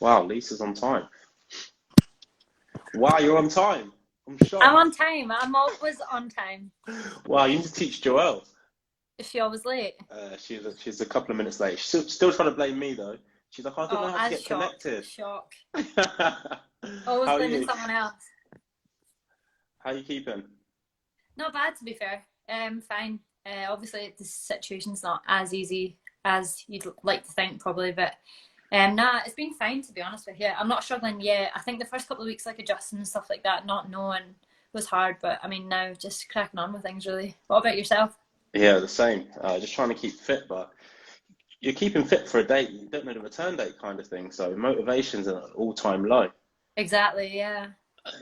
Wow, Lisa's on time. Wow, you're on time. I'm I'm shocked. on time. I'm always on time. Wow, you need to teach Joelle. Is she always late? She's a couple of minutes late. She's still trying to blame me though. She's like, I don't know Oh, how to as get shock. connected. Shock. How Always are blaming you? someone else. How are you keeping? Not bad, to be fair. Fine. Obviously, the situation's not as easy as you'd like to think, probably, but nah, it's been fine, to be honest with you. I'm not struggling yet. I think the first couple of weeks, like adjusting and stuff like that, not knowing was hard, but I mean, now just cracking on with things, really. What about yourself? Yeah, the same. Just trying to keep fit, but you're keeping fit for a date. You don't know the return date kind of thing. So motivation's at an all-time low. Exactly, yeah.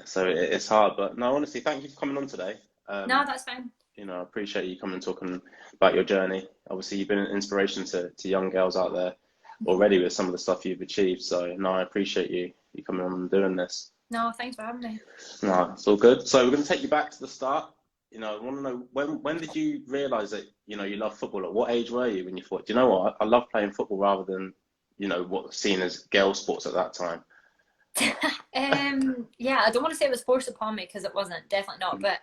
So it's hard. But no, honestly, thank you for coming on today. No, Um, that's fine. I appreciate you coming and talking about your journey. Obviously, you've been an inspiration to young girls out there already with some of the stuff you've achieved. So no, I appreciate you coming on and doing this. No, thanks for having me. No, it's all good. So we're going to take you back to the start. I want to know when did you realise that you love football? At what age were you when you thought, do you know what? I love playing football rather than what was seen as girl sports at that time. Yeah, I don't want to say it was forced upon me because it wasn't, definitely not. But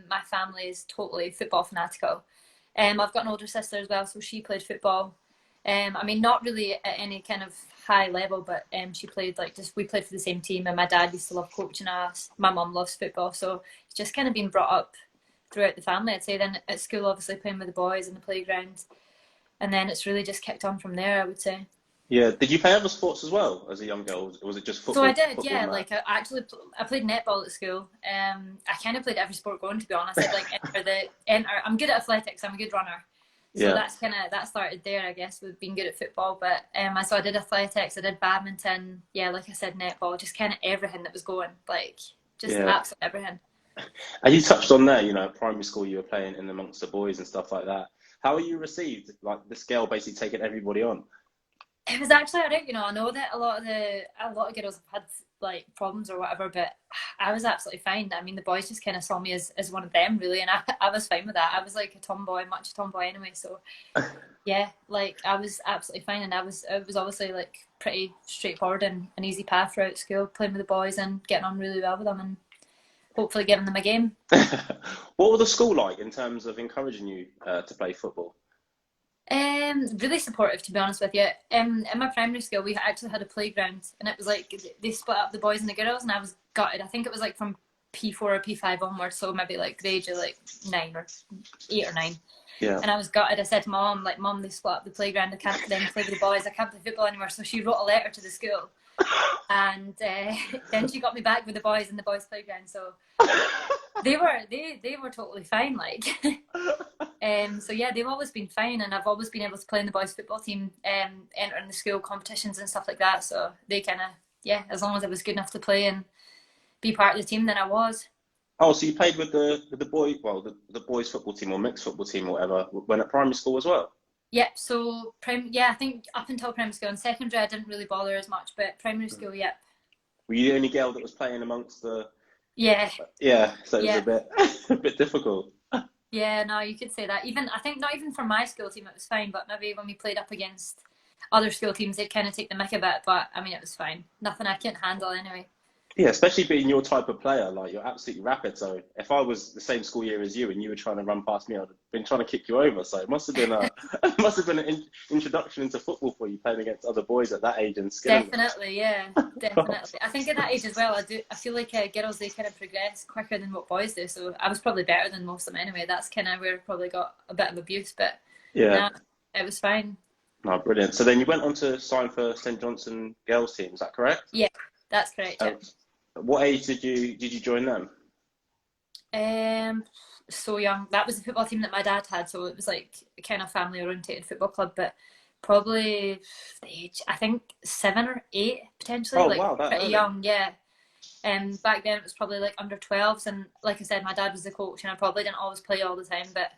my family is totally football fanatical. I've got an older sister as well, so she played football. I mean, not really at any kind of high level, but she played like just we played for the same team, and my dad used to love coaching us. My mum loves football, so it's just kind of been brought up throughout the family, I'd say. Then at school, obviously playing with the boys in the playground, and then it's really just kicked on from there, I would say. Yeah. Did you play other sports as well as a young girl? Or was it just So I football? did, Football yeah. and that? Like I played netball at school. I kind of played every sport going, to be honest. I'd like enter. I'm good at athletics. I'm a good runner. So Yeah. that's that started there, I guess, with being good at football. But so I did athletics. I did badminton. Yeah, like I said, netball. Just kind of everything that was going. Like just Yeah. absolutely everything. And you touched on there, at primary school you were playing in amongst the boys and stuff like that. How are you received? Like this girl basically taking everybody on. It was actually alright, I know that a lot of girls have had like problems or whatever, but I was absolutely fine. I mean, the boys just kind of saw me as one of them, really, and I was fine with that. I was like a tomboy, much a tomboy anyway, so yeah, like I was absolutely fine, and it was obviously like pretty straightforward and an easy path throughout school, playing with the boys and getting on really well with them, and hopefully giving them a game. What were the school like in terms of encouraging you to play football? Really supportive, to be honest with you. In my primary school, we actually had a playground, and it was like they split up the boys and the girls, and I was gutted. I think it was like from P4 or P5 onwards, so maybe like the age of like 9 or 8 or 9. Yeah. And I was gutted. I said to Mom, like, Mom, they split up the playground. I can't then play with the boys. I can't play football anymore. So she wrote a letter to the school, and then she got me back with the boys in the boys' playground. So they were totally fine, like. So yeah, they've always been fine, and I've always been able to play in the boys' football team, entering the school competitions and stuff like that. So they kind of, yeah, as long as I was good enough to play and be part of the team, then I was. Oh, so you played with the boy, well, the boys' football team or mixed football team or whatever when at primary school as well? Yep. So yeah, I think up until primary school and secondary, I didn't really bother as much, but primary school, yep. Were you the only girl that was playing amongst the? Yeah, Yeah, so it was a yeah. bit a bit difficult. Yeah, no, you could say that. Even I think not even for my school team it was fine, but maybe when we played up against other school teams, they'd kind of take the mick a bit. But I mean, it was fine. Nothing I couldn't handle anyway. Yeah, especially being your type of player, like you're absolutely rapid. So if I was the same school year as you and you were trying to run past me, I'd have been trying to kick you over. So it must have been it must have been an introduction into football for you, playing against other boys at that age and skilling them. Definitely, yeah, definitely. I think at that age as well, I feel like girls they kind of progress quicker than what boys do. So I was probably better than most of them anyway. That's kind of where I probably got a bit of abuse, but Yeah, no, it was fine. no, brilliant. So then you went on to sign for St Johnstone girls team, is that correct? Yeah, that's correct. Yeah. At what age did you join them? So young. That was the football team that my dad had, so it was like a kind of family orientated football club, but probably the age, I think 7 or 8 potentially, Oh like wow, that pretty early. young, yeah. Back then it was probably like under 12s, and like I said, my dad was the coach, and I probably didn't always play all the time, but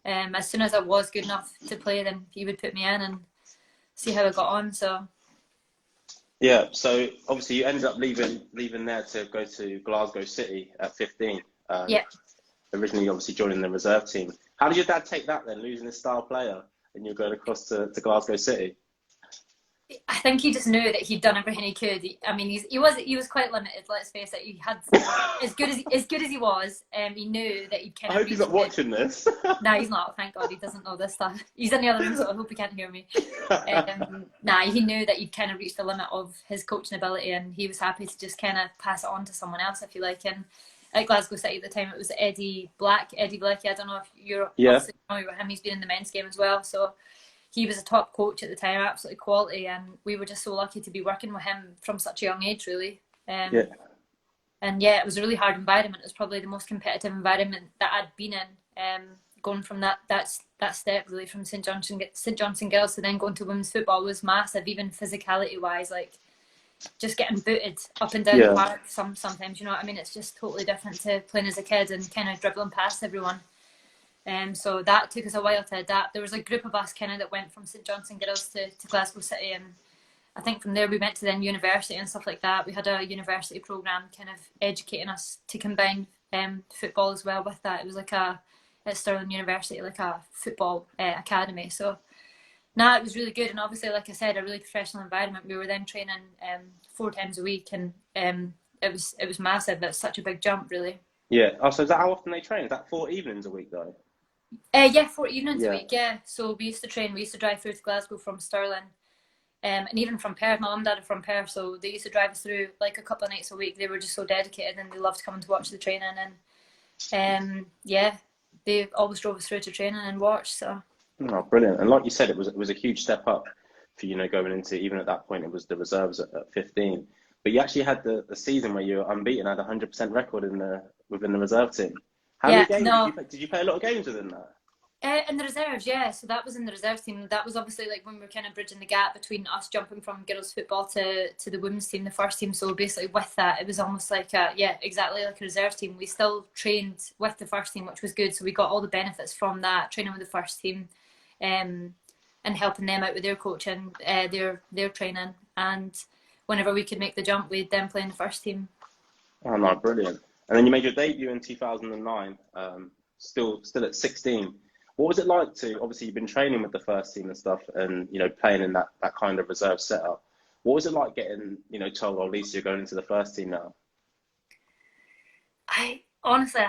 as soon as I was good enough to play, then he would put me in and see how I got on. So Yeah, so obviously you ended up leaving there to go to Glasgow City at 15. yeah. Originally, obviously joining the reserve team. How did your dad take that then, losing his star player, and you're going across to Glasgow City? I think he just knew that he'd done everything he could. I mean, he was quite limited. Let's face it. He had as good as he was. He knew that he'd kind I of hope he's not watching this. No, he's not. Thank God, he doesn't know this stuff. He's in the other room, so I hope he can't hear me. Nah, he knew that he'd kind of reached the limit of his coaching ability, and he was happy to just kind of pass it on to someone else, if you like. And at Glasgow City at the time, it was Eddie Blackie. I don't know if you're obviously familiar with him. He's been in the men's game as well, so he was a top coach at the time, absolutely quality, and we were just so lucky to be working with him from such a young age, really. And yeah, it was a really hard environment. It was probably the most competitive environment that I'd been in. Going from that step really from St Johnstone girls to then going to women's football was massive, even physicality wise, like just getting booted up and down the park sometimes, you know what I mean? It's just totally different to playing as a kid and kind of dribbling past everyone. So that took us a while to adapt. There was a group of us kind of that went from St Johnstone girls to Glasgow City, and I think from there we went to then university and stuff like that. We had a university program kind of educating us to combine football as well with that. It was like at Stirling University, like a football academy. So it was really good, and obviously, like I said, a really professional environment. We were then training 4 times a week, and it was massive. That's such a big jump, really. Yeah. Oh, so is that how often they train? Is that 4 evenings a week though? Yeah, 4 evenings a week. Yeah. So we used to drive through to Glasgow from Stirling, and even from Perth. My mum and dad are from Perth, so they used to drive us through like a couple of nights a week. They were just so dedicated, and they loved coming to watch the training. And they always drove us through to training and watch. So. Oh, brilliant! And like you said, it was a huge step up for going into, even at that point it was the reserves at 15. But you actually had the season where you were unbeaten, had a 100% record within the reserve team. How many games did you play? A lot of games within that? In the reserves, yeah. So that was in the reserves team. That was obviously like when we were kind of bridging the gap between us jumping from girls football to the women's team, the first team. So basically with that, it was almost like exactly like a reserves team. We still trained with the first team, which was good. So we got all the benefits from that, training with the first team, and helping them out with their coaching, their training. And whenever we could make the jump, we'd then play in the first team. Oh no, brilliant! And then you made your debut in 2009, still at 16. What was it like to, obviously you've been training with the first team and stuff, and playing in that kind of reserve setup. What was it like getting told, or at least you're going into the first team now? I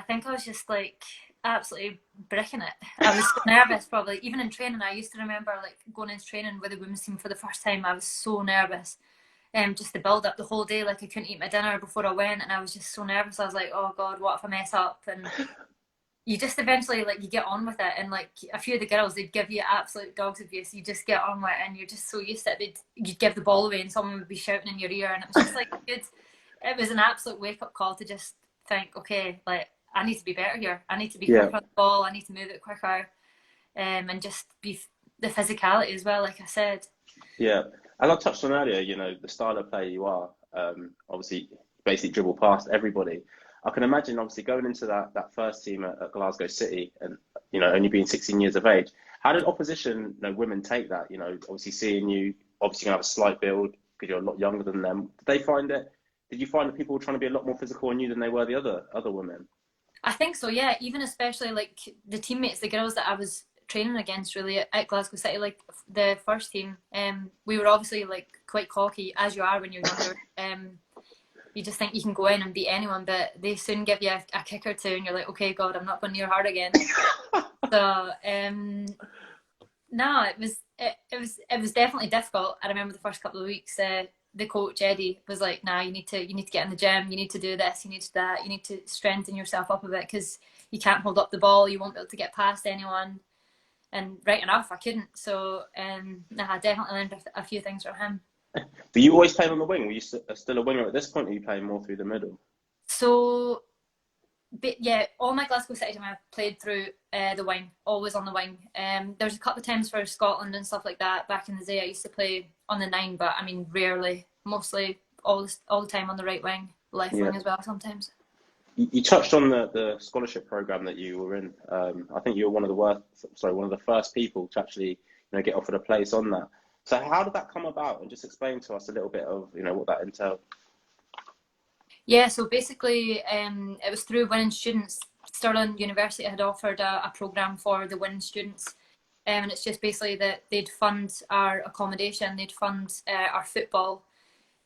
think I was just like absolutely bricking it. I was so nervous, probably even in training. I used to remember like going into training with the women's team for the first time. I was so nervous. Just the build up the whole day, like I couldn't eat my dinner before I went, and I was just so nervous. I was like, oh God, what if I mess up? And you just eventually like you get on with it, and like a few of the girls, they'd give you absolute dog's abuse. You just get on with it, and you're just so used to it. You'd give the ball away, and someone would be shouting in your ear, and it was just like good. It was an absolute wake up call to just think, okay, like I need to be better here. I need to be quicker on the ball. I need to move it quicker, and just be the physicality as well. Like I said. Yeah, as I touched on earlier, the style of player you are, obviously basically dribble past everybody. I can imagine, obviously, going into that first team at Glasgow City and, only being 16 years of age. How did opposition, women take that? Obviously seeing you, obviously, have a slight build because you're a lot younger than them. Did you find that people were trying to be a lot more physical on you than they were the other women? I think so, yeah. Even especially like the teammates, the girls that I was training against really at Glasgow City, like the first team, we were obviously like quite cocky, as you are when you're younger. You just think you can go in and beat anyone, but they soon give you a kick or two, and you're like, okay, God, I'm not going near hard again. So, no, it was definitely difficult. I remember the first couple of weeks, the coach Eddie was like, "Nah, you need to get in the gym. You need to do this. You need to do that. You need to strengthen yourself up a bit because you can't hold up the ball. You won't be able to get past anyone." And right enough, I couldn't. So, I definitely learned a few things from him. Do you always play on the wing? Were you still a winger at this point, or are you playing more through the middle? So, yeah, all my Glasgow City time I played through the wing, always on the wing. There's a couple of times for Scotland and stuff like that. Back in the day, I used to play on the 9, but I mean, rarely. Mostly all the time on the right wing, left wing as well sometimes. You touched on the scholarship program that you were in. I think you were one of the first people to actually get offered a place on that. So how did that come about? And just explain to us a little bit of what that entailed. Yeah, so basically it was through winning students. Stirling University had offered a programme for the winning students, And it's just basically that they'd fund our accommodation, they'd fund our football,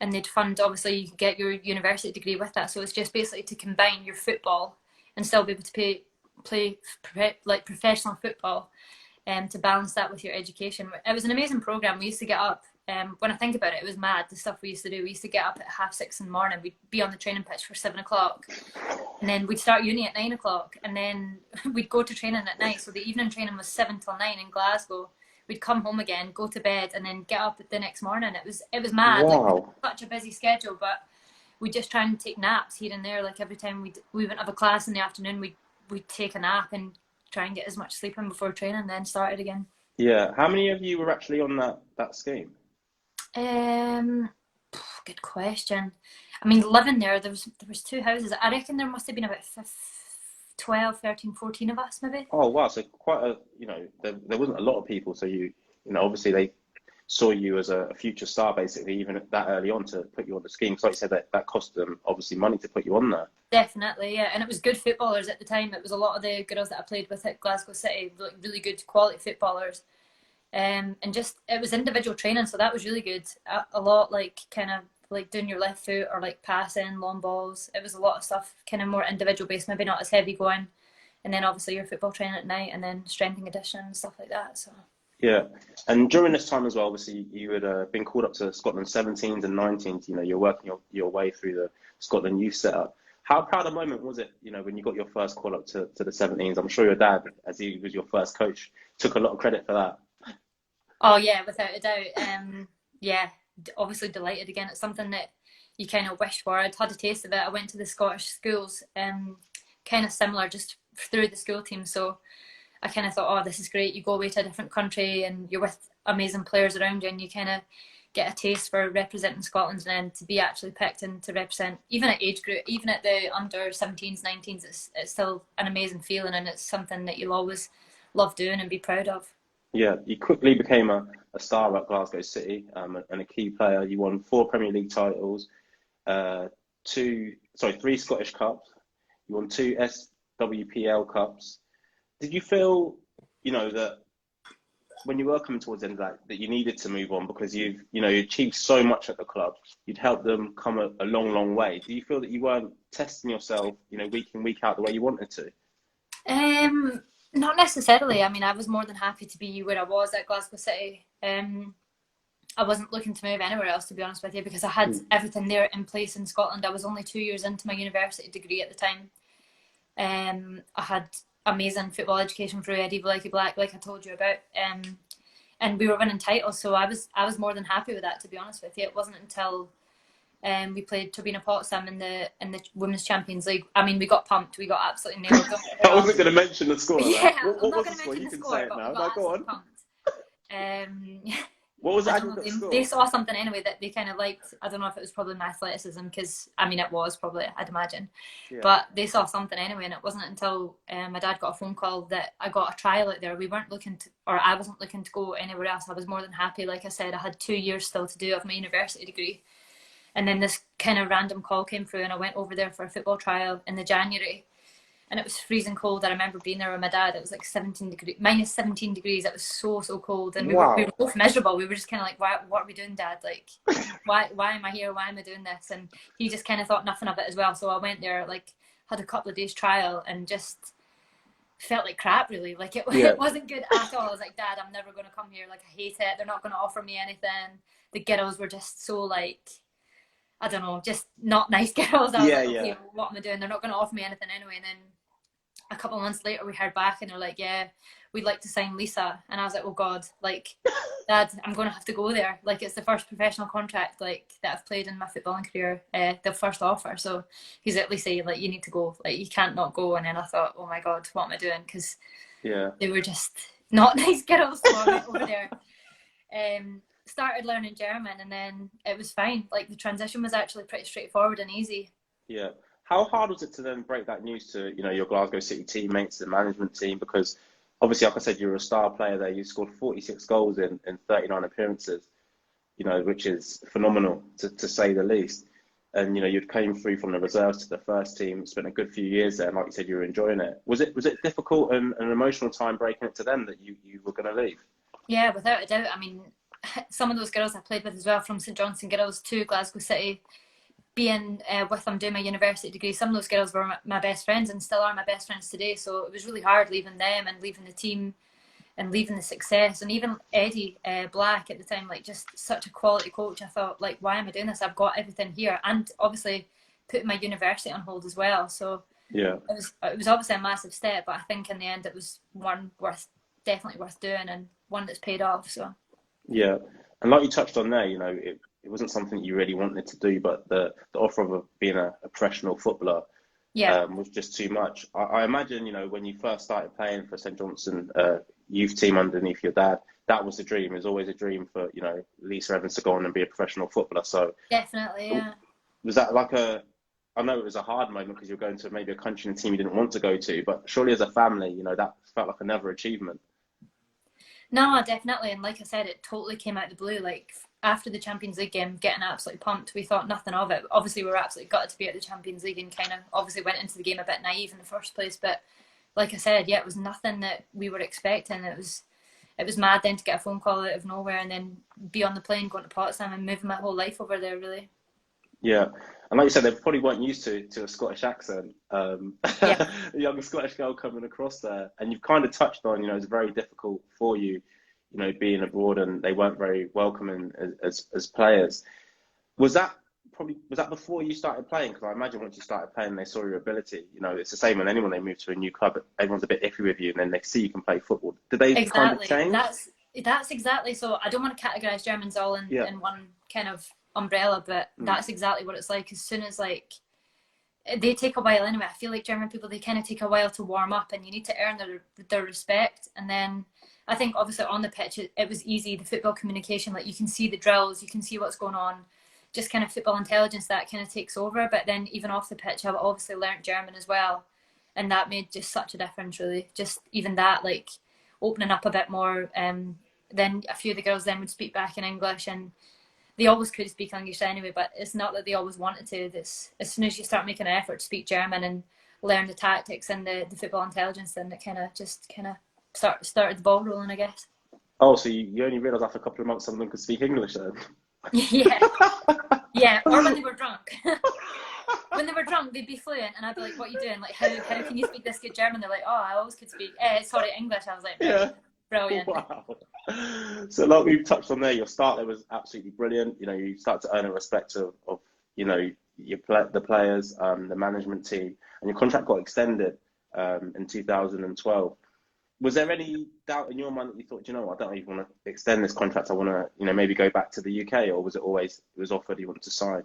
and they'd fund, obviously, you could get your university degree with that. So it's just basically to combine your football and still be able to play like professional football, to balance that with your education. It was an amazing program. We used to get up. When I think about it, it was mad, the stuff we used to do. We used to get up at 6:30 in the morning. We'd be on the training pitch for 7 o'clock. And then we'd start uni at 9 o'clock. And then we'd go to training at night. So the evening training was 7 till 9 in Glasgow. We'd come home again, go to bed, and then get up the next morning. It was mad. Wow. Like, such a busy schedule, but we just try and take naps here and there. Like every time we wouldn't have a class in the afternoon, we'd take a nap and try and get as much sleep in before training, then started again. Yeah. How many of you were actually on that scheme? Good question. I mean, living there was 2 houses. I reckon there must have been about 12, 13, 14 of us, maybe. Oh wow! So quite a, there wasn't a lot of people. So obviously they saw you as a future star, basically, even that early on, to put you on the scheme. So like you said, that cost them obviously money to put you on there. Definitely, yeah. And it was good footballers at the time. It was a lot of the girls that I played with at Glasgow City, like really good quality footballers. And just, it was individual training, so that was really good. A lot like kind of like doing your left foot or like passing, long balls. It was a lot of stuff kind of more individual based, maybe not as heavy going. And then obviously your football training at night, and then strength and conditioning and stuff like that. So yeah. And during this time as well, obviously you had been called up to Scotland 17s and 19s. You're working your way through the Scotland youth setup. How proud a moment was it, when you got your first call up to the 17s? I'm sure your dad, as he was your first coach, took a lot of credit for that. Oh yeah, without a doubt. Yeah, obviously delighted again. It's something that you kind of wish for. I'd had a taste of it. I went to the Scottish schools, kind of similar, just through the school team. So I kind of thought, oh, this is great. You go away to a different country and you're with amazing players around you, and you kind of get a taste for representing Scotland, and then to be actually picked and to represent, even at age group, even at the under 17s, 19s, it's still an amazing feeling, and it's something that you'll always love doing and be proud of. Yeah, you quickly became a star at Glasgow City, and a key player. You won 4 Premier League titles, 3 Scottish Cups. You won 2 SWPL Cups. Did you feel, that when you were coming towards the end of that you needed to move on, because you achieved so much at the club? You'd helped them come a long, long way. Do you feel that you weren't testing yourself, week in, week out the way you wanted to? Not necessarily. I mean, I was more than happy to be where I was at Glasgow City. I wasn't looking to move anywhere else, to be honest with you, because I had everything there in place in Scotland. I was only 2 years into my university degree at the time. I had amazing football education through Eddie Blakey Black, like I told you about. And we were winning titles, so I was more than happy with that, to be honest with you. It wasn't until we played Turbine Potsdam in the Women's Champions League. I mean, we got pumped. We got absolutely nailed. I wasn't going to mention the score. Yeah, what I'm not was going to the score? mention You the can score, say it but now. we got Go on. pumped. What was the aggregate score? They saw something anyway that they kind of liked. I don't know if it was probably my athleticism, because I mean it was probably, I'd imagine. Yeah. But they saw something anyway, and it wasn't until my dad got a phone call that I got a trial out there. We weren't looking to, or I wasn't looking to go anywhere else. I was more than happy. Like I said, I had 2 years still to do of my university degree. And then this kind of random call came through, and I went over there for a football trial in the January. And it was freezing cold. I remember being there with my dad. It was like minus 17 degrees. It was so cold. And we were both miserable. We were just kind of like, what are we doing, Dad? Like, why am I here? Why am I doing this? And he just kind of thought nothing of it as well. So I went there, like, had a couple of days trial, and just felt like crap, really. Like, it wasn't good at all. I was like, Dad, I'm never going to come here. Like, I hate it. They're not going to offer me anything. The girls were just so, like, I don't know, just not nice girls. I was like, okay, what am I doing? They're not going to offer me anything anyway. And then a couple of months later, we heard back, and they're like, yeah, we'd like to sign Lisa. And I was like, oh God, like, Dad, I'm going to have to go there. Like, it's the first professional contract, like, that I've played in my footballing career, the first offer. So he's at least saying, like, you need to go. Like, you can't not go. And then I thought, oh my God, what am I doing? Because they were just not nice girls. So I went over there. Started learning German, and then it was fine. Like, the transition was actually pretty straightforward and easy. Yeah. How hard was it to then break that news to, your Glasgow City teammates, the management team? Because obviously, like I said, you're a star player there. You scored 46 goals in 39 appearances, which is phenomenal to say the least. and you came through from the reserves to the first team, spent a good few years there, and like you said, you were enjoying it. Was it difficult and an emotional time breaking it to them that you were going to leave? Yeah, without a doubt. I mean, some of those girls I played with as well, from St Johnstone girls to Glasgow City, being with them doing my university degree, some of those girls were my best friends and still are my best friends today. So it was really hard leaving them and leaving the team and leaving the success. And even Eddie Black at the time, like, just such a quality coach. I thought, like, why am I doing this? I've got everything here, and obviously putting my university on hold as well. So Yeah, it was obviously a massive step, but I think in the end it was one definitely worth doing, and one that's paid off. So yeah, and like you touched on there, it wasn't something you really wanted to do, but the offer of being a professional footballer yeah. was just too much. I imagine, when you first started playing for St Johnstone youth team underneath your dad, that was the dream. It was always a dream for, Lisa Evans to go on and be a professional footballer. So Definitely, yeah. was that like I know it was a hard moment because you're going to maybe a country and a team you didn't want to go to, but surely as a family, that felt like another achievement. No, definitely. And like I said, it totally came out of the blue. Like, after the Champions League game, getting absolutely pumped, we thought nothing of it. Obviously, we were absolutely gutted to be at the Champions League and kind of obviously went into the game a bit naive in the first place. But like I said, yeah, it was nothing that we were expecting. It was mad then to get a phone call out of nowhere and then be on the plane going to Potsdam and moving my whole life over there, really. Yeah, and like you said, they probably weren't used to a Scottish accent. Yeah. A young Scottish girl coming across there, and you've kind of touched on, it's very difficult for you, being abroad, and they weren't very welcoming as players. Was that before you started playing? Because I imagine once you started playing, they saw your ability. It's the same when anyone they move to a new club, everyone's a bit iffy with you, and then they see you can play football. Did they kind of Exactly. change? That's exactly. So I don't want to categorize Germans all in one kind of umbrella, but that's exactly what it's like. As soon as, like, they take a while anyway. I feel like German people, they kind of take a while to warm up, and you need to earn their respect. And then I think obviously on the pitch it was easy. The football communication, like, you can see the drills, you can see what's going on. Just kind of football intelligence that kind of takes over. But then even off the pitch, I've obviously learnt German as well, and that made just such a difference, really. Just even that, like, opening up a bit more. Then a few of the girls then would speak back in English, and they always could speak English anyway, but it's not that they always wanted to. This, as soon as you start making an effort to speak German and learn the tactics and the football intelligence, then it kind of started the ball rolling, I guess. Oh, so you only realised after a couple of months some of them could speak English then? Yeah. Yeah, or when they were drunk. When they were drunk, they'd be fluent, and I'd be like, what are you doing? Like, how can you speak this good German? They're like, oh, I always could speak, English. I was like, Yeah. Brilliant. Wow. So like we've touched on there, your start there was absolutely brilliant. You start to earn a respect of the players, the management team, and your contract got extended in 2012. Was there any doubt in your mind that you thought, I don't even want to extend this contract. I want to, maybe go back to the UK, or was it always offered you wanted to sign?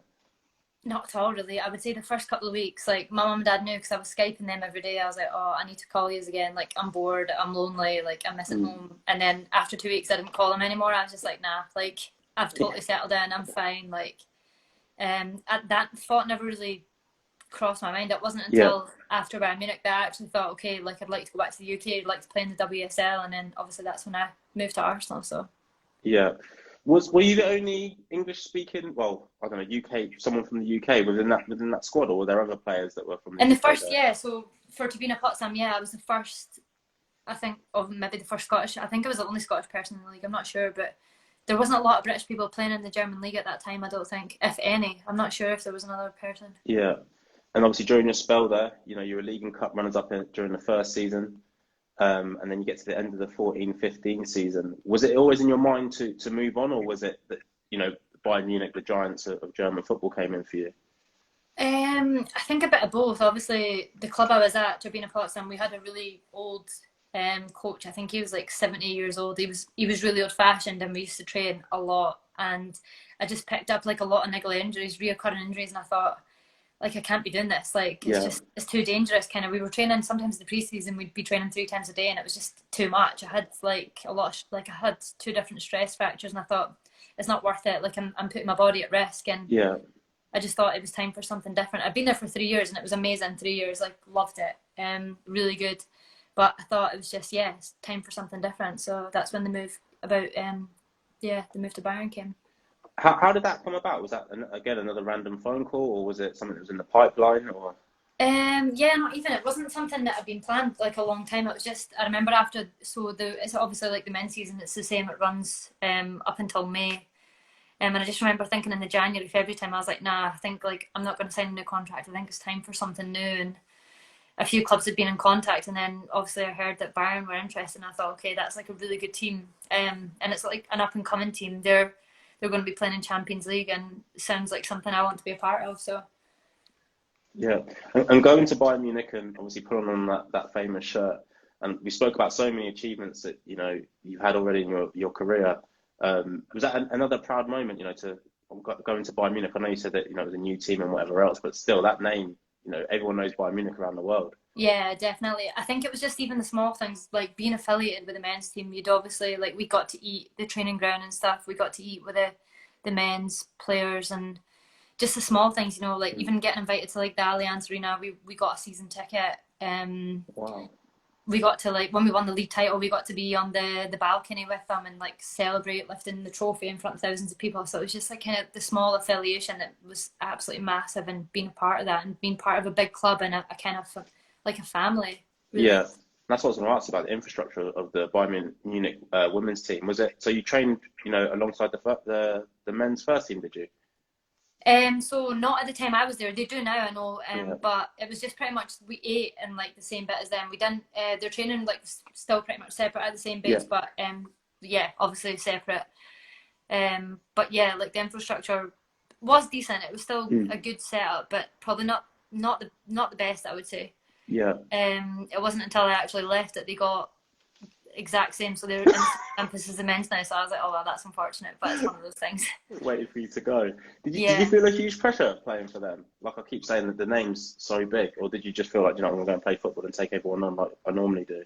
Not at all, really. I would say the first couple of weeks, like, my mum and dad knew because I was Skyping them every day. I was like, oh, I need to call you again. Like, I'm bored, I'm lonely, like, I'm missing home. And then after 2 weeks, I didn't call them anymore. I was just like, nah, like, I've totally settled down. I'm fine. Like, that thought never really crossed my mind. It wasn't until after Bayern Munich that I actually thought, okay, like, I'd like to go back to the UK. I'd like to play in the WSL. And then obviously that's when I moved to Arsenal. So yeah. Were you the only English speaking? Well, I don't know, someone from the UK within that squad, or were there other players that were from the in the UK first, there? yeah. So for Turbine Potsdam, I was the first. I think of maybe the first Scottish. I think I was the only Scottish person in the league. I'm not sure, but there wasn't a lot of British people playing in the German league at that time. I don't think, if any. I'm not sure if there was another person. Yeah, and obviously during your spell there, you were league and cup runners up during the first season. And then you get to the end of the 14-15 season. Was it always in your mind to move on, or was it that, Bayern Munich, the giants of German football, came in for you? I think a bit of both. Obviously, the club I was at, Turbine Potsdam, we had a really old coach. I think he was like 70 years old. He was really old-fashioned, and we used to train a lot. And I just picked up like a lot of niggly injuries, reoccurring injuries, and I thought, like, I can't be doing this. Like, it's too dangerous. Kind of, we were training sometimes in the preseason. We'd be training 3 times a day, and it was just too much. I had like I had 2 different stress fractures, and I thought it's not worth it. Like, I'm putting my body at risk, and I just thought it was time for something different. I've been there for 3 years, and it was amazing. 3 years, like, loved it. Really good. But I thought it was just it's time for something different. So that's when the move the move to Bayern came. How did that come about? Was that again another random phone call, or was it something that was in the pipeline? Or Yeah, not even. It wasn't something that had been planned like a long time. It was just I remember after it's obviously like the men's season. It's the same. It runs up until May. And I just remember thinking in the January, February time, I was like, nah, I think like I'm not going to sign a new contract. I think it's time for something new. And a few clubs had been in contact, and then obviously I heard that Bayern were interested, and I thought, okay, that's like a really good team. And it's like an up and coming team. They're going to be playing in Champions League, and it sounds like something I want to be a part of. So yeah, and going to Bayern Munich and obviously putting on that famous shirt. And we spoke about so many achievements that you've had already in your career. Was that another proud moment? To go into Bayern Munich. I know you said that it was a new team and whatever else, but still that name. Everyone knows Bayern Munich around the world. yeah, definitely. I think it was just even the small things, like being affiliated with the men's team. You'd obviously like we got to eat the training ground and stuff. We got to eat with the men's players and just the small things. Like even getting invited to like the Allianz Arena. We got a season ticket. Wow. We got to like when we won the league title, we got to be on the balcony with them and like celebrate lifting the trophy in front of thousands of people. So it was just like kind of the small affiliation that was absolutely massive, and being part of that and being part of a big club and a kind of like a family. Really. Yeah, that's what I was going to ask about the infrastructure of the Bayern Munich women's team. Was it so you trained alongside the men's first team? Did you? So not at the time I was there. They do now, I know. Yeah. But it was just pretty much we ate in like the same bit as them. We didn't. Their training like still pretty much separate at the same base, but yeah, obviously separate. But yeah, like the infrastructure was decent. It was still a good setup, but probably not the best, I would say. Yeah. It wasn't until I actually left that they got exact same. So they're in campus as the men's now. So I was like, oh well, that's unfortunate, but it's one of those things. Waiting for you to go. Did you feel a huge pressure playing for them? Like I keep saying that the name's so big, or did you just feel like I'm going to go and play football and take everyone on like I normally do?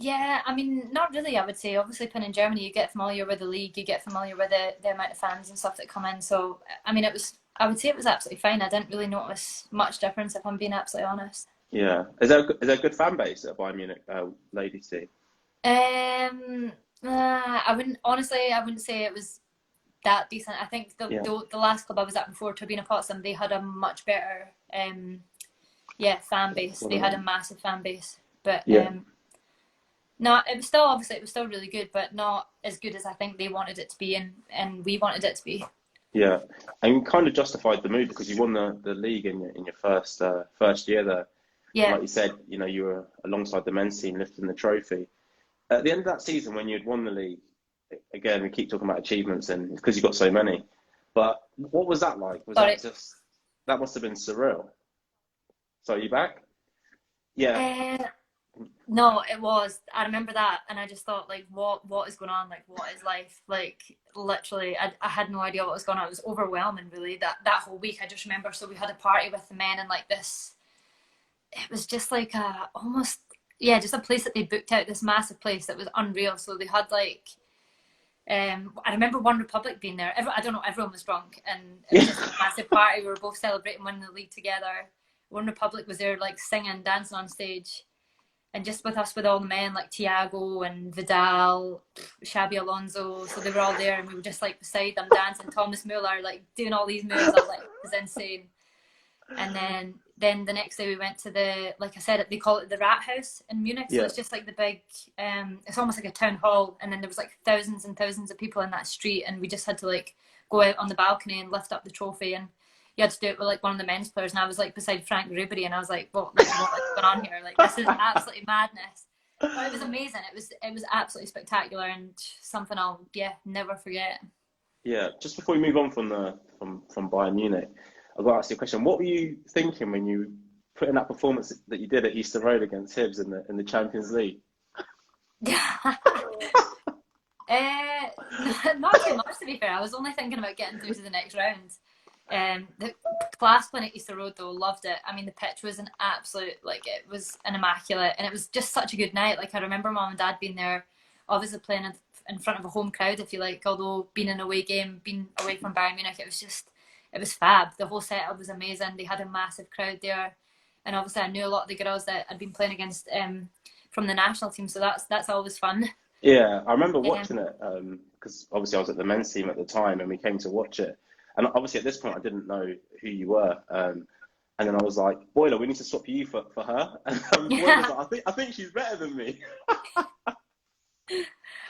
Yeah, I mean, not really, I would say. Obviously, playing in Germany, you get familiar with the league, you get familiar with the amount of fans and stuff that come in. So, I mean, I would say it was absolutely fine. I didn't really notice much difference, if I'm being absolutely honest. Yeah. Is there a good fan base at Bayern Munich ladies team? I wouldn't say it was that decent. I think the last club I was at before, Turbine Potsdam, they had a much better fan base. They had a massive fan base. But no, it was still really good, but not as good as I think they wanted it to be and we wanted it to be. Yeah. And you kind of justified the move because you won the league in your first year there. Yeah. Like you said, you were alongside the men's team lifting the trophy. At the end of that season, when you'd won the league, again, we keep talking about achievements and because you got so many. But what was that like? That must have been surreal. So are you back? Yeah. No, it was. I remember that, and I just thought, like, what is going on? Like, what is life? Like, literally, I had no idea what was going on. It was overwhelming, really. That whole week, I just remember. So we had a party with the men, and like this, it was just like just a place that they booked out, this massive place that was unreal. So they had like, I remember One Republic being there. I don't know, everyone was drunk, and it was just a massive party. We were both celebrating winning the league together. One Republic was there, like singing, dancing on stage. And just with us, with all the men like Thiago and Vidal, Xabi Alonso, so they were all there, and we were just like beside them dancing. Thomas Muller like doing all these moves. I was like, it was insane. And then the next day we went to like I said, they call it the Rat House in Munich. So it's just like the big, it's almost like a town hall. And then there was like thousands and thousands of people in that street, and we just had to like go out on the balcony and lift up the trophy. And you had to do it with like one of the men's players, and I was like beside Frank Ribery, and I was like, what is going on here? Like, this is absolutely madness. But it was amazing. It was absolutely spectacular, and something I'll never forget. Yeah, just before we move on from Bayern Munich, I've got to ask you a question. What were you thinking when you put in that performance that you did at Easter Road against Hibs in the Champions League? Not too much, to be fair. I was only thinking about getting through to the next round. The class playing at Easter Road though, loved it. I mean, the pitch was an absolute, like, it was an immaculate, and it was just such a good night. Like, I remember Mum and Dad being there, obviously playing in front of a home crowd, if you like, although being an away game, being away from Bayern Munich, it was fab. The whole setup was amazing. They had a massive crowd there, and obviously I knew a lot of the girls that I'd been playing against from the national team, so that's always fun. Yeah, I remember Um, watching it because obviously I was at the men's team at the time, and we came to watch it. And obviously at this point I didn't know who you were. And then I was like, Boiler, we need to swap you for her. And Boiler's yeah. like, I think she's better than me.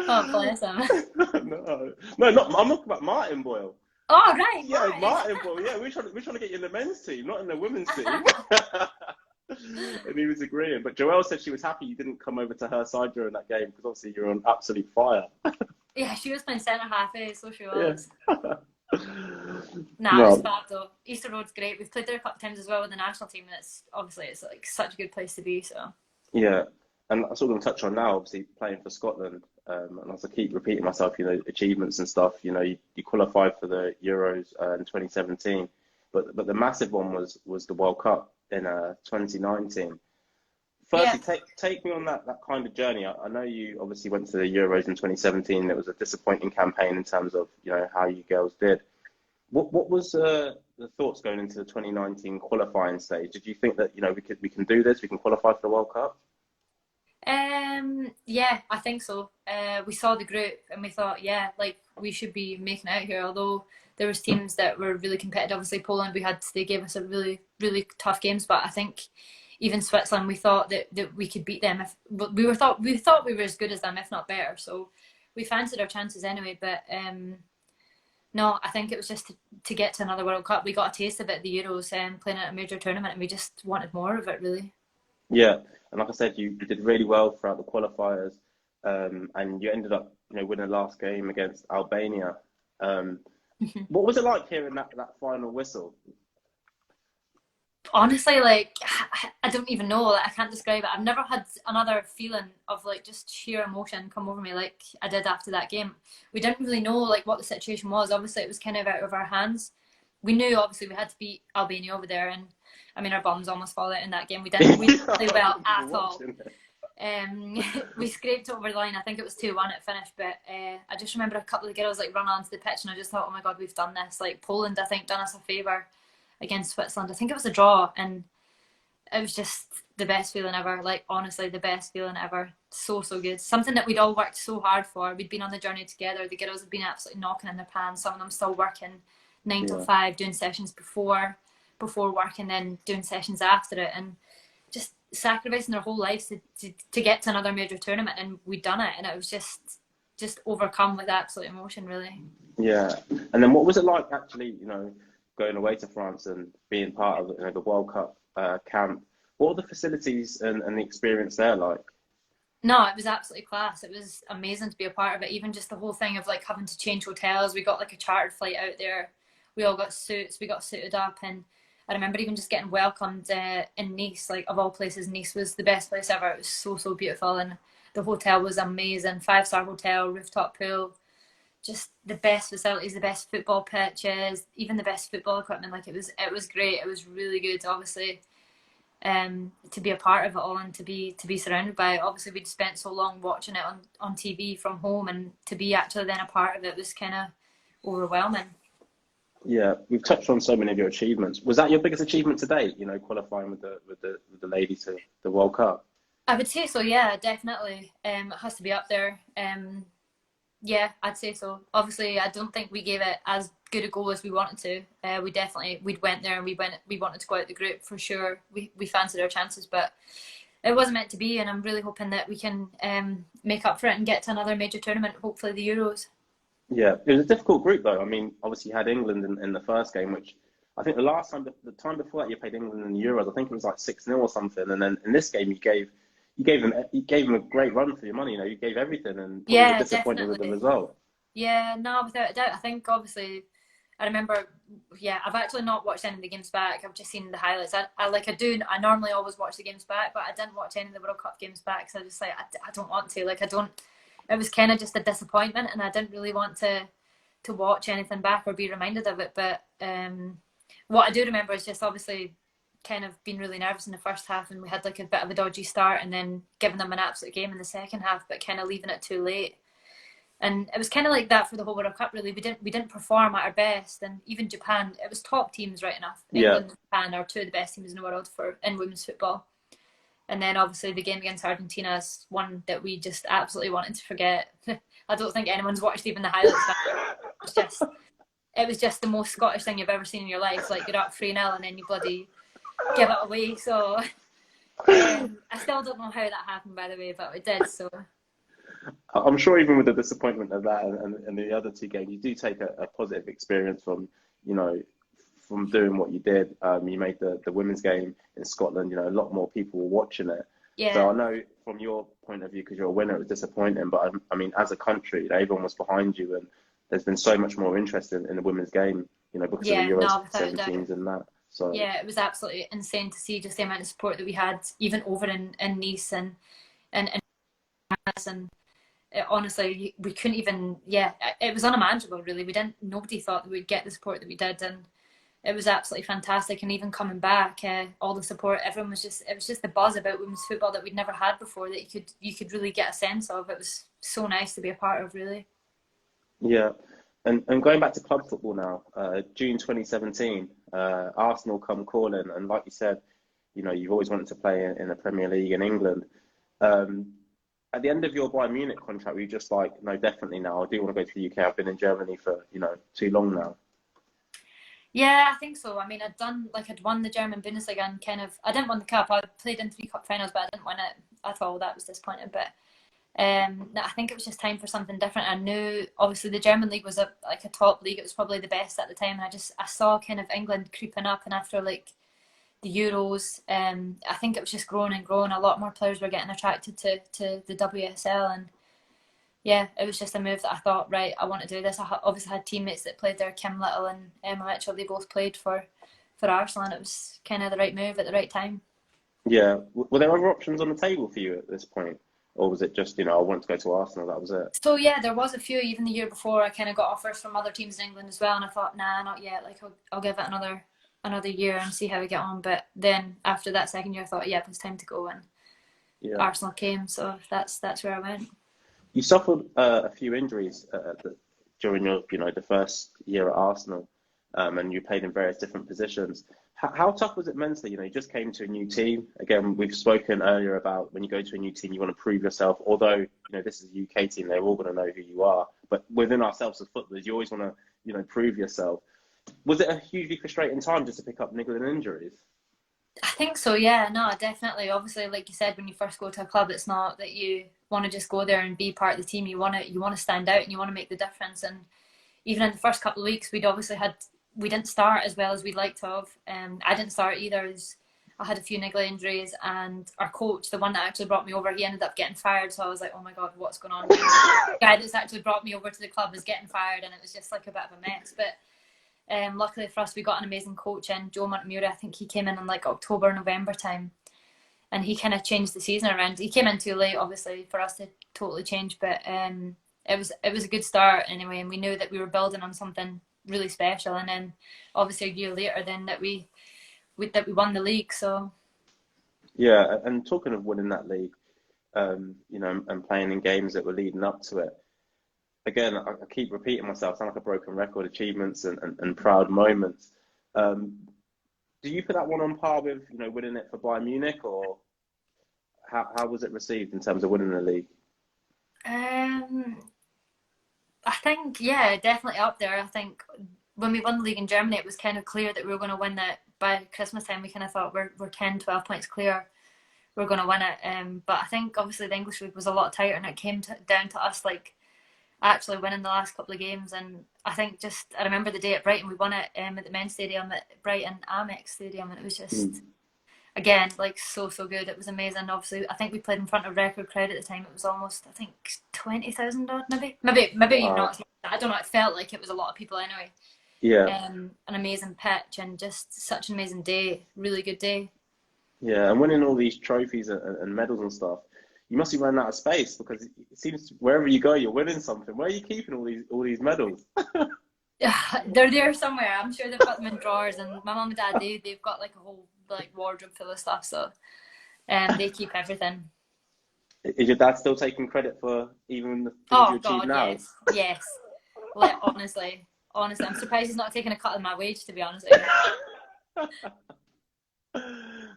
Oh, bless him. No, no, not. I'm talking about Martin Boyle. Oh, right, Yeah, Martin. Martin Boyle. Yeah, we're trying to get you in the men's team, not in the women's team. And he was agreeing. But Joelle said she was happy you didn't come over to her side during that game because obviously you're on absolute fire. Yeah, she was playing centre half, so she Yeah. was. Nah, it was No. fab though. Easter Road's great. We've played there a couple of times as well with the national team, and it's like such a good place to be. So Yeah, and that's what I'm going to touch on now. Obviously, playing for Scotland, and as I keep repeating myself, achievements and stuff. You qualified for the Euros in 2017, but the massive one was the World Cup in 2019. yeah. Firstly, take me on that kind of journey. I know you obviously went to the Euros in 2017. It was a disappointing campaign in terms of how you girls did. What was the thoughts going into the 2019 qualifying stage? Did you think that we can do this? We can qualify for the World Cup? Yeah, I think so. We saw the group and we thought, yeah, like we should be making it out here. Although there was teams that were really competitive. Obviously, Poland, they gave us a really, really tough games. But I think even Switzerland, we thought that we could beat them. If we thought we were as good as them, if not better. So we fancied our chances anyway. But no, I think it was just to get to another World Cup. We got a taste of it at the Euros, playing at a major tournament, and we just wanted more of it, really. Yeah, and like I said, you did really well throughout the qualifiers, and you ended up winning the last game against Albania. What was it like hearing that final whistle? Honestly, like I don't even know. Like, I can't describe it. I've never had another feeling of like just sheer emotion come over me like I did after that game. We didn't really know like what the situation was. Obviously, it was kind of out of our hands. We knew obviously we had to beat Albania over there, and I mean our bums almost fall out in that game. We didn't play well at all. We scraped over the line. I think it was 2-1 at finish, but I just remember a couple of girls like run onto the pitch, and I just thought, oh my god, we've done this. Like Poland, I think, done us a favour against Switzerland. I think it was a draw, and it was just the best feeling ever. Like honestly, the best feeling ever. So good. Something that we'd all worked so hard for. We'd been on the journey together. The girls had been absolutely knocking in their pants. Some of them still working 9 till Yeah, 5, doing sessions before work, and then doing sessions after it, and just sacrificing their whole lives to get to another major tournament, and we'd done it, and it was just overcome with absolute emotion, really. yeah. And then what was it like actually, going away to France and being part of the World Cup camp? What were the facilities and the experience there like? No, it was absolutely class. It was amazing to be a part of it. Even just the whole thing of like having to change hotels. We got like a chartered flight out there. We all got suits. We got suited up, and I remember even just getting welcomed in Nice. Like of all places, Nice was the best place ever. It was so beautiful, and the hotel was amazing. 5-star hotel, rooftop pool, just the best facilities, the best football pitches, even the best football equipment. Like it was great. It was really good. Obviously, to be a part of it all and to be surrounded by it. Obviously, we'd spent so long watching it on TV from home, and to be actually then a part of it was kind of overwhelming. Yeah, we've touched on so many of your achievements. Was that your biggest achievement to date? Qualifying with the ladies to the World Cup. I would say so. Yeah, definitely. It has to be up there. Yeah, I'd say so. Obviously, I don't think we gave it as good a go as we wanted to. We went there and we wanted to go out the group for sure. We fancied our chances, but it wasn't meant to be. And I'm really hoping that we can make up for it and get to another major tournament, hopefully the Euros. Yeah, it was a difficult group though. I mean, obviously you had England in the first game, which I think the time before that you played England in the Euros, I think it was like 6-0 or something. And then in this game you gave them a great run for your money. You gave everything, and probably Yeah, were disappointed with the definitely. result. Yeah, no, without a doubt. I think obviously, I remember. Yeah, I've actually not watched any of the games back. I've just seen the highlights. I normally always watch the games back, but I didn't watch any of the World Cup games back. So I just I don't want to. Like I don't. It was kind of just a disappointment, and I didn't really want to watch anything back or be reminded of it. But what I do remember is just obviously kind of being really nervous in the first half, and we had like a bit of a dodgy start, and then giving them an absolute game in the second half, but kind of leaving it too late. And it was kind of like that for the whole World Cup. Really, we didn't perform at our best, and even Japan, it was top teams right enough. Yeah, England and Japan are two of the best teams in the world in women's football. And then obviously the game against Argentina is one that we just absolutely wanted to forget. I don't think anyone's watched even the highlights. It was just the most Scottish thing you've ever seen in your life. Like, you're up 3-0 and then you bloody give it away. So I still don't know how that happened, by the way, but it did. So I'm sure even with the disappointment of that and the other two games, you do take a positive experience from, from doing what you did. You made the women's game in Scotland, a lot more people were watching it. yeah. So I know from your point of view, because you're a winner, it was disappointing. But I mean, as a country, everyone was behind you, and there's been so much more interest in the women's game, because of the Euro 17s and that. So yeah, it was absolutely insane to see just the amount of support that we had, even over in Nice and honestly, we couldn't even. Yeah, it was unimaginable. Really, nobody thought that we'd get the support that we did, and it was absolutely fantastic. And even coming back, all the support, everyone was it was just the buzz about women's football that we'd never had before, that you could really get a sense of. It was so nice to be a part of, really. yeah. And going back to club football now, June 2017, Arsenal come calling, and like you said, you've always wanted to play in the Premier League in England. At the end of your Bayern Munich contract, were you just like, no, definitely now, I do want to go to the UK. I've been in Germany for, too long now. Yeah, I think so. I mean, I'd won the German Bundesliga and I didn't win the cup. I played in 3 cup finals, but I didn't win it at all. That was disappointing. But I think it was just time for something different. I knew, obviously, the German league was a top league. It was probably the best at the time. And I saw kind of England creeping up, and after the Euros, I think it was just growing and growing. A lot more players were getting attracted to the WSL, and yeah, it was just a move that I thought, right, I want to do this. I obviously had teammates that played there, Kim Little and Emma Mitchell. They both played for Arsenal, and it was kind of the right move at the right time. Yeah. Were there other options on the table for you at this point? Or was it just, I want to go to Arsenal, that was it? So yeah, there was a few. Even the year before, I kind of got offers from other teams in England as well, and I thought, nah, not yet. Like, I'll give it another year and see how we get on. But then after that second year, I thought, yeah, it's time to go, and Arsenal came, so that's where I went. You suffered a few injuries during your, the first year at Arsenal, and you played in various different positions. How tough was it mentally? You just came to a new team. Again, we've spoken earlier about when you go to a new team, you want to prove yourself. Although, this is a UK team, they're all going to know who you are. But within ourselves as footballers, you always want to, prove yourself. Was it a hugely frustrating time just to pick up niggling injuries? I think so, yeah. No, definitely. Obviously, like you said, when you first go to a club, it's not that you want to just go there and be part of the team. You want to stand out and you want to make the difference. And even in the first couple of weeks, we didn't start as well as we'd like to have. I didn't start either. I had a few niggly injuries, and our coach, the one that actually brought me over, he ended up getting fired. So I was like, oh my God, what's going on? The guy that's actually brought me over to the club is getting fired, and it was just like a bit of a mess. But luckily for us, we got an amazing coach in, Joe Montemurri. I think he came in October, November time, and he kind of changed the season around. He came in too late, obviously, for us to totally change, but it was a good start anyway, and we knew that we were building on something really special. And then obviously a year later, then that we won the league. So yeah, and talking of winning that league, and playing in games that were leading up to it. Again, I keep repeating myself, sound like a broken record, achievements and proud moments. Do you put that one on par with, winning it for Bayern Munich, or how was it received in terms of winning the league? I think, yeah, definitely up there. I think when we won the league in Germany, it was kind of clear that we were going to win it. By Christmas time, we kind of thought we're 10, 12 points clear. We're going to win it. But I think obviously the English league was a lot tighter, and it came down to us actually winning the last couple of games. And I think I remember the day at Brighton, we won it at the men's stadium at Brighton Amex Stadium, and it was just again so good. It was amazing. Obviously, I think we played in front of record crowd at the time. It was almost, I think, 20,000 odd, maybe even not. I don't know. It felt like it was a lot of people anyway. Yeah. An amazing pitch and just such an amazing day. Really good day. Yeah, and winning all these trophies and medals and stuff, you must be running out of space, because it seems wherever you go, you're winning something. Where are you keeping all these medals? They're there somewhere. I'm sure they've got them in drawers, and my mum and dad, they've got a whole wardrobe full of stuff. So, they keep everything. Is your dad still taking credit for even the things you achieve now? Yes. Honestly, I'm surprised he's not taking a cut of my wage, to be honest with you.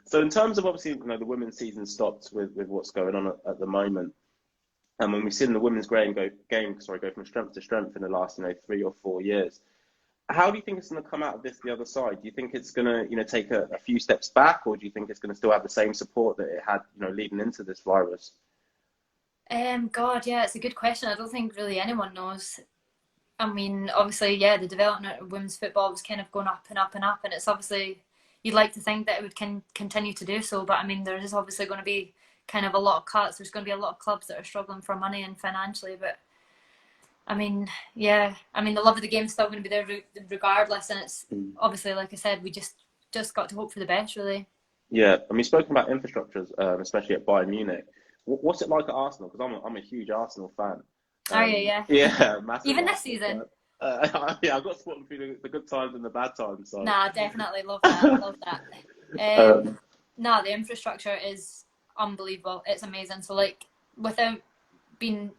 So in terms of obviously, the women's season stopped with what's going on at the moment, and when we've seen the women's go from strength to strength in the last 3 or 4 years, how do you think it's going to come out of this the other side? Do you think it's going to take a few steps back, or do you think it's going to still have the same support that it had leading into this virus? God, yeah, it's a good question. I don't think really anyone knows. I mean, obviously, yeah, the development of women's football was kind of going up and up and up, and it's obviously, you'd like to think that it would continue to do so, but I mean, there is obviously going to be kind of a lot of cuts. There's going to be a lot of clubs that are struggling for money and financially, but I mean, yeah, I mean, the love of the game is still going to be there regardless, and it's obviously, like I said, we just got to hope for the best, really. Yeah, I mean, spoken about infrastructures, especially at Bayern Munich. What's it like at Arsenal? Because I'm a huge Arsenal fan. Are you? Yeah. Yeah, massive. Even this season. Yeah, I've got to support them through the good times and the bad times. So. Nah, definitely love that. Love that. No, the infrastructure is unbelievable. It's amazing. So like, without being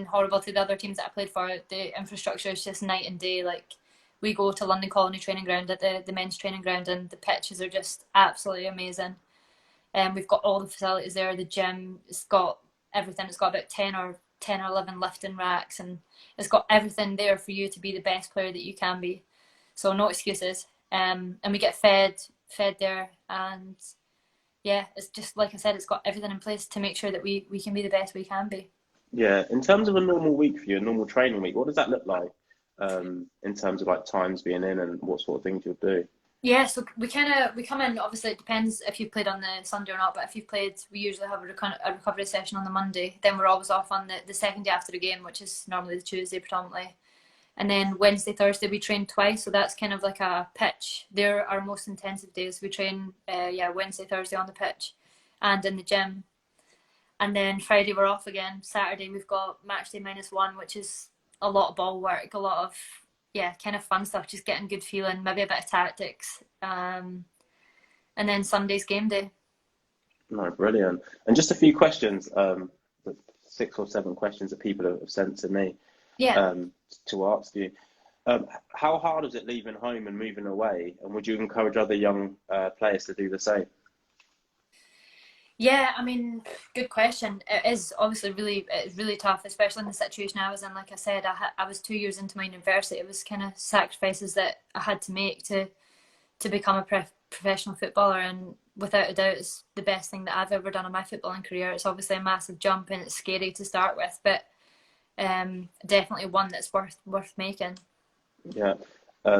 horrible to the other teams that I played for, the infrastructure is just night and day. Like, we go to London Colony training ground at the men's training ground, and the pitches are just absolutely amazing. We've got all the facilities there. The gym, it's got everything. It's got about 10 or 11 lifting racks, and it's got everything there for you to be the best player that you can be. So no excuses. And we get fed there, and yeah, it's just like I said, it's got everything in place to make sure that we can be the best we can be. Yeah, in terms of a normal week for you, a normal training week, what does that look like? In terms of like times being in and what sort of things you'll do? Yeah, so we come in, obviously it depends if you've played on the Sunday or not, but if you've played, we usually have a recovery session on the Monday. Then we're always off on the second day after the game, which is normally the Tuesday predominantly. And then Wednesday, Thursday we train twice, so that's kind of like a pitch. They're our most intensive days. We train Wednesday, Thursday on the pitch and in the gym. And then Friday we're off again. Saturday we've got match day -1, which is a lot of ball work, a lot of kind of fun stuff, just getting good feeling, maybe a bit of tactics. And then Sunday's game day. No, brilliant. And just a few questions, the 6 or 7 questions that people have sent to me to ask you. How hard is it leaving home and moving away? And would you encourage other young players to do the same? Yeah, I mean, good question. It is obviously really tough, especially in the situation I was in. Like I said, I was 2 years into my university. It was kind of sacrifices that I had to make to become a professional footballer, and without a doubt, it's the best thing that I've ever done in my footballing career. It's obviously a massive jump, and it's scary to start with, but definitely one that's worth making. Yeah.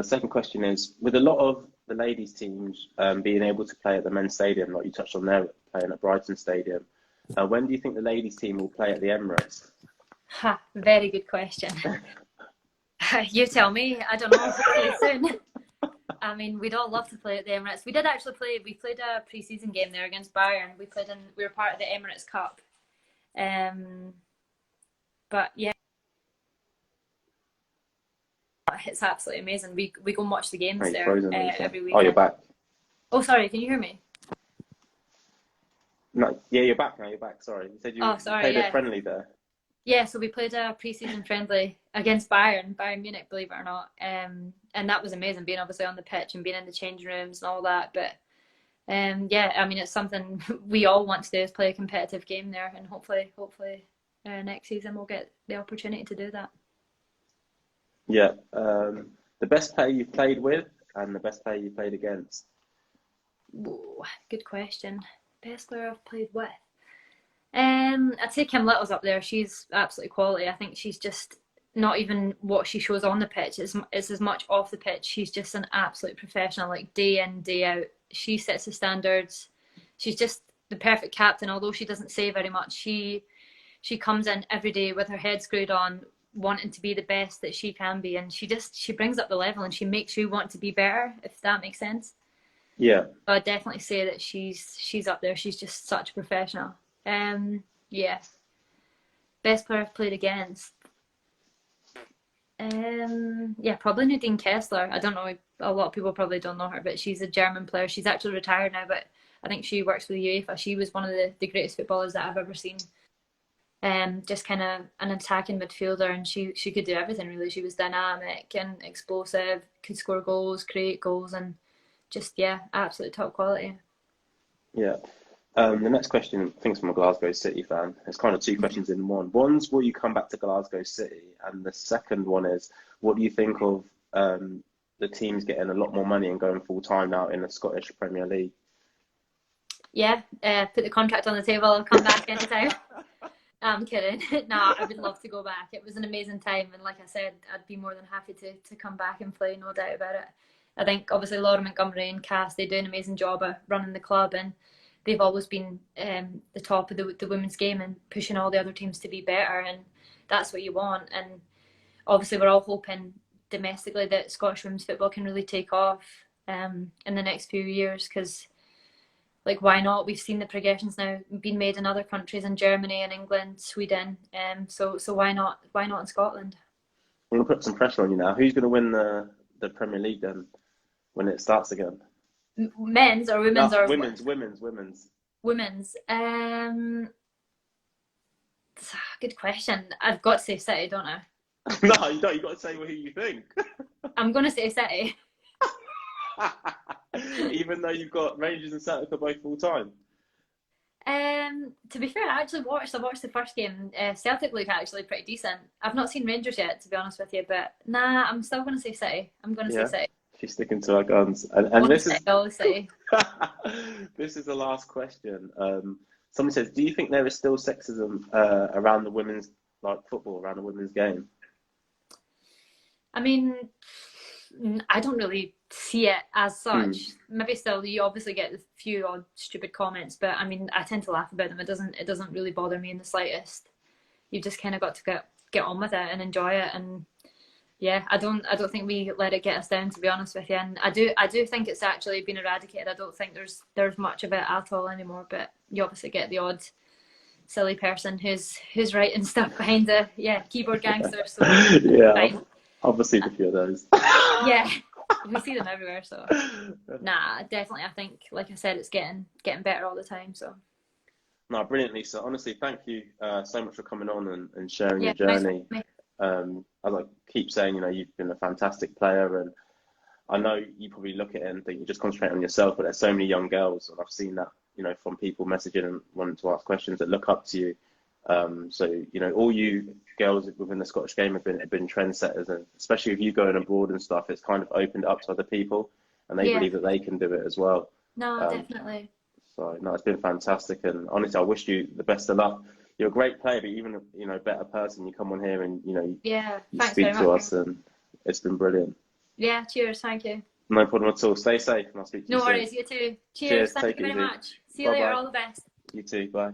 Second question is, with a lot of the ladies' teams being able to play at the men's stadium, like you touched on there, playing at Brighton Stadium, when do you think the ladies' team will play at the Emirates? Very good question. You tell me. I don't know. Hopefully soon. I mean, we'd all love to play at the Emirates. We did actually play. We played a pre-season game there against Bayern. We were part of the Emirates Cup. But yeah, it's absolutely amazing. We go and watch the games there every week. Oh, you're back. Oh, sorry. Can you hear me? No, yeah, you're back now. You're back. Sorry, you said you played a friendly there. Yeah, so we played a pre-season friendly against Bayern Munich, believe it or not, and that was amazing, being obviously on the pitch and being in the changing rooms and all that. But yeah, I mean, it's something we all want to do, is play a competitive game there, and hopefully next season we'll get the opportunity to do that. Yeah, the best player you've played with and the best player you played against? Whoa, good question. Best player I've played with? I'd say Kim Little's up there. She's absolutely quality. I think she's just not even what she shows on the pitch. It's as much off the pitch. She's just an absolute professional, like day in, day out. She sets the standards. She's just the perfect captain. Although she doesn't say very much, she comes in every day with her head screwed on, wanting to be the best that she can be, and she brings up the level, and she makes you want to be better, if that makes sense. Yeah. But I'd definitely say that she's up there. She's just such a professional. Yeah. Best player I've played against. Yeah, probably Nadine Kessler. I don't know, a lot of people probably don't know her, but she's a German player. She's actually retired now, but I think she works for the UEFA. She was one of the greatest footballers that I've ever seen. Just kind of an attacking midfielder, and she could do everything really. She was dynamic and explosive, could score goals, create goals, and just, yeah, absolute top quality. Yeah. The next question, I think, is from a Glasgow City fan. It's kind of two questions in one. One's, will you come back to Glasgow City? And the second one is, what do you think of the teams getting a lot more money and going full time now in the Scottish Premier League? Yeah, put the contract on the table. I'll come back anytime. I'm kidding. No, I would love to go back. It was an amazing time, and like I said, I'd be more than happy to come back and play, no doubt about it. I think obviously Laura Montgomery and Cass, they do an amazing job of running the club, and they've always been the top of the women's game and pushing all the other teams to be better, and that's what you want. And obviously we're all hoping domestically that Scottish women's football can really take off in the next few years, because like, why not? We've seen the progressions now being made in other countries, in Germany and England, Sweden. So why not? Why not in Scotland? I'm going to put some pressure on you now. Who's going to win the Premier League then when it starts again? Men's or women's? No, or women's. Women's. Good question. I've got to say City, don't I? No, you don't. You've got to say who you think. I'm going to say City. Even though you've got Rangers and Celtic are both full time. To be fair, I watched the first game. Celtic look actually pretty decent. I've not seen Rangers yet, to be honest with you, but nah, I'm still going to say City. I'm going to say City. She's sticking to her guns. And this is City. this is the last question. Someone says, do you think there is still sexism around the women's football, around the women's game? I mean, I don't really see it as such. Maybe still, you obviously get a few odd stupid comments, but I mean, I tend to laugh about them. It doesn't really bother me in the slightest. You've just kind of got to get on with it and enjoy it. And yeah, I don't think we let it get us down, to be honest with you. And I do think it's actually been eradicated. I don't think there's much of it at all anymore. But you obviously get the odd silly person who's writing stuff behind the keyboard gangster. So yeah, fine. Obviously a few of those. Yeah, we see them everywhere. So nah, definitely. I think, like I said, it's getting better all the time. So no, brilliant, Lisa. Honestly, thank you so much for coming on and sharing your journey. Nice. As I keep saying, you've been a fantastic player, and I know you probably look at it and think you just concentrate on yourself, but there's so many young girls, and I've seen that, from people messaging and wanting to ask questions that look up to you. So all you girls within the Scottish game have been trendsetters, and especially if you going abroad and stuff, it's kind of opened up to other people, and they believe that they can do it as well. No, definitely. So no, it's been fantastic, and honestly, I wish you the best of luck. You're a great player, but even a better person. You come on here and you speak to us, and it's been brilliant. Yeah, cheers, thank you. No problem at all. Stay safe, and I'll speak to you soon. No worries, you too. Cheers, thank you very much. See you later. All the best. You too. Bye.